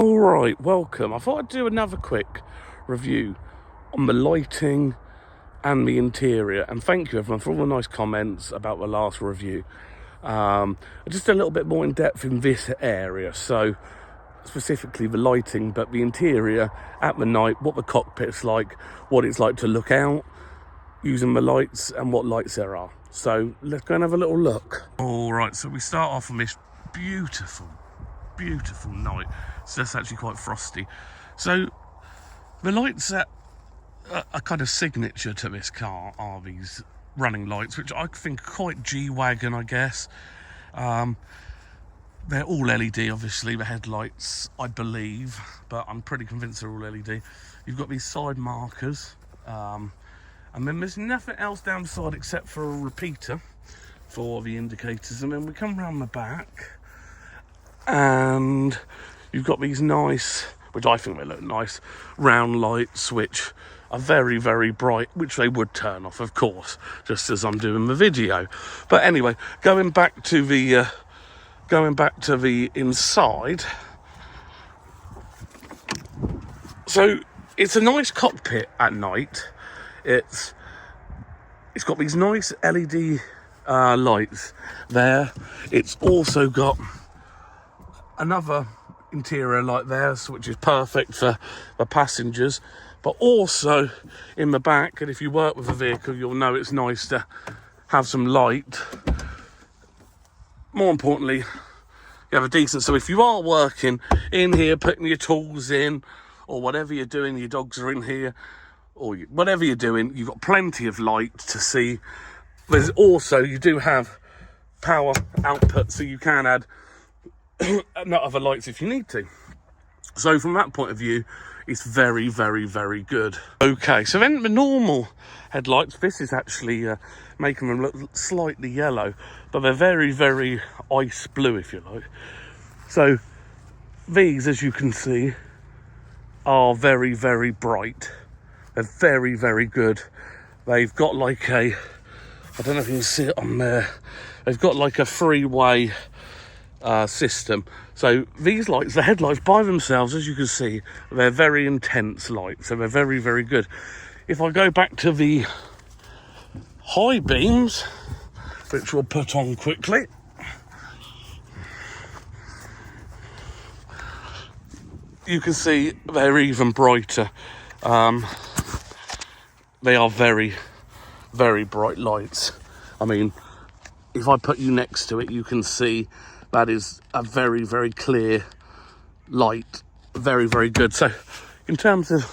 Alright, welcome. I thought I'd do another quick review on the lighting and the interior, and thank you everyone for all the nice comments about the last review. Just a little bit more in depth in this area, so specifically the lighting, but the interior at the night, what the cockpit's like, what it's like to look out using the lights, and what lights there are. So let's go and have a little look. Alright, so we start off on this beautiful night. So that's actually quite frosty. So the lights that are kind of signature to this car are these running lights, which I think are quite G-Wagon, I guess. They're all LED, obviously, the headlights, I believe, but I'm pretty convinced they're all LED. You've got these side markers, and then there's nothing else down the side except for a repeater for the indicators. And then we come around the back, and you've got these nice, which I think they look nice, round lights, which are very, very bright, which they would turn off, of course, just as I'm doing the video. But anyway, going back to the inside. So it's a nice cockpit at night. It's got these nice LED lights there. It's also got another interior light there, which is perfect for the passengers, but also in the back, and if you work with a vehicle you'll know it's nice to have some light. More importantly, you have a decent, so if you are working in here, putting your tools in, or whatever you're doing, your dogs are in here, or whatever you're doing, you've got plenty of light to see. There's also, you do have power output, so you can add not other lights if you need to. So from that point of view, it's very, very, very good. Okay, so then the normal headlights, this is actually making them look slightly yellow, but they're very, very ice blue, if you like. So these, as you can see, are very, very bright. They're very, very good. They've got like a, I don't know if you can see it on there, they've got like a three-way system. So these lights, the headlights by themselves, as you can see, they're very intense lights, so they're very, very good. If I go back to the high beams, which we'll put on quickly, you can see they're even brighter. They are very, very bright lights. I mean, if I put you next to it, you can see that is a very, very clear light. Very, very good. So in terms of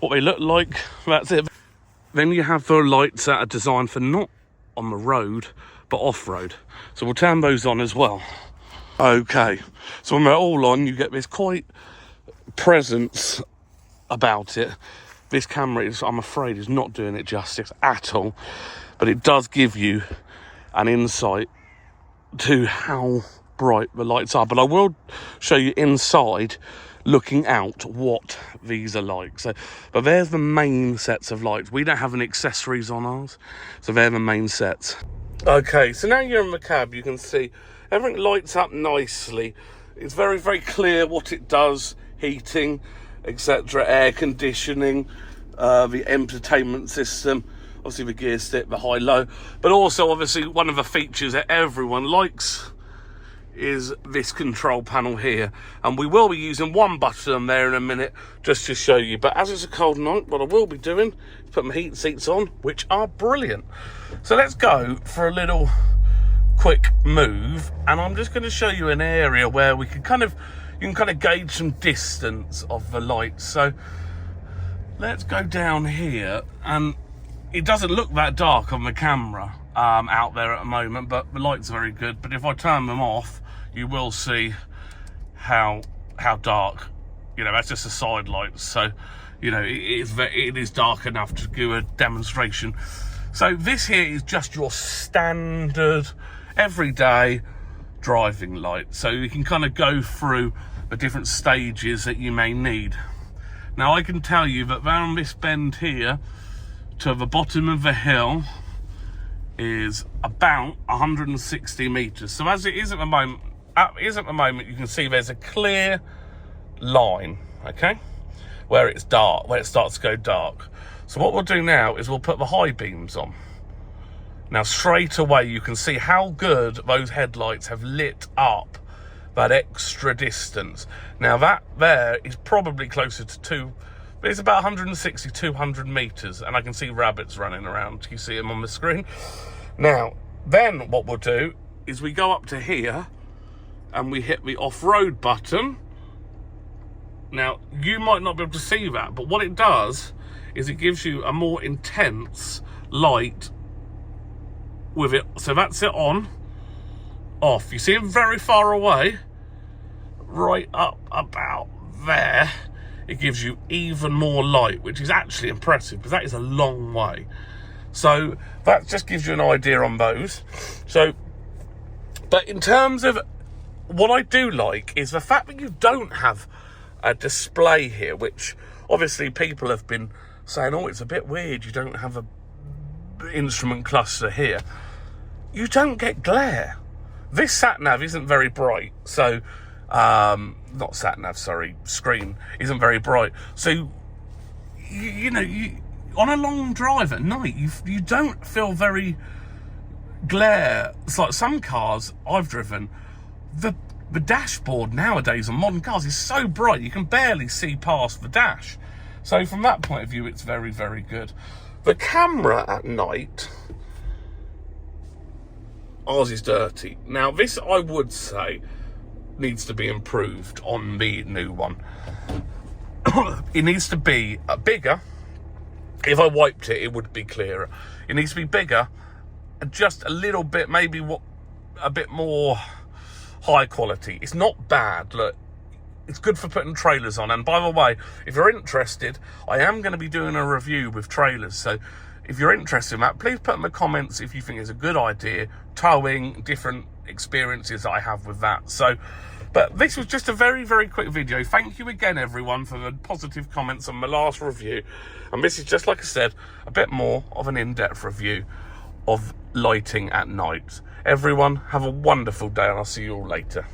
what they look like, that's it. Then you have the lights that are designed for not on the road, but off-road. So we'll turn those on as well. Okay, so when they're all on, you get this quite presence about it. This camera is, I'm afraid, is not doing it justice at all, but it does give you an insight to how bright the lights are. But I will show you inside, looking out, what these are like. So, but there's the main sets of lights. We don't have any accessories on ours, so they're the main sets. Okay, so now you're in the cab, you can see everything lights up nicely. It's very, very clear what it does: heating, etc., air conditioning, the entertainment system, obviously the gear stick, the high-low, but also obviously one of the features that everyone likes is this control panel here, and we will be using one button there in a minute just to show you. But as it's a cold night, what I will be doing is put my heat seats on, which are brilliant. So let's go for a little quick move, and I'm just going to show you an area where we can you can gauge some distance of the lights. So let's go down here, and it doesn't look that dark on the camera out there at the moment, but the light's very good. But if I turn them off, you will see how dark. You know, that's just the side lights. So, you know, it is dark enough to do a demonstration. So this here is just your standard everyday driving light. So you can kind of go through the different stages that you may need. Now I can tell you that around this bend here to the bottom of the hill is about 160 meters. So as it is at the moment, you can see there's a clear line, okay, where it's dark, where it starts to go dark. So what we'll do now is we'll put the high beams on. Now straight away you can see how good those headlights have lit up that extra distance. Now that there is probably closer to it's about 160, 200 meters, and I can see rabbits running around. You see them on the screen. Now, then what we'll do is we go up to here and we hit the off-road button. Now, you might not be able to see that, but what it does is it gives you a more intense light with it. So that's it on, off. You see it very far away, right up about there. It gives you even more light, which is actually impressive because that is a long way. So that just gives you an idea on those. So, but in terms of what I do like is the fact that you don't have a display here, which obviously people have been saying, oh, it's a bit weird, you don't have a instrument cluster here. You don't get glare. This sat-nav isn't very bright, so not sat-nav, sorry, screen isn't very bright. So, you know, on a long drive at night, you don't feel very glare. It's like some cars I've driven, the dashboard nowadays on modern cars is so bright, you can barely see past the dash. So from that point of view, it's very, very good. The camera at night, ours is dirty. Now, this, I would say, needs to be improved on the new one. It needs to be bigger. If I wiped it, it would be clearer. It needs to be bigger, just a little bit, maybe a bit more high quality. It's not bad. Look, it's good for putting trailers on. And by the way, if you're interested, I am going to be doing a review with trailers. So if you're interested in that, please put in the comments if you think it's a good idea, towing, different experiences that I have with that. So, but this was just a very, very quick video. Thank you again, everyone, for the positive comments on my last review. And this is, just like I said, a bit more of an in-depth review of lighting at night. Everyone, have a wonderful day, and I'll see you all later.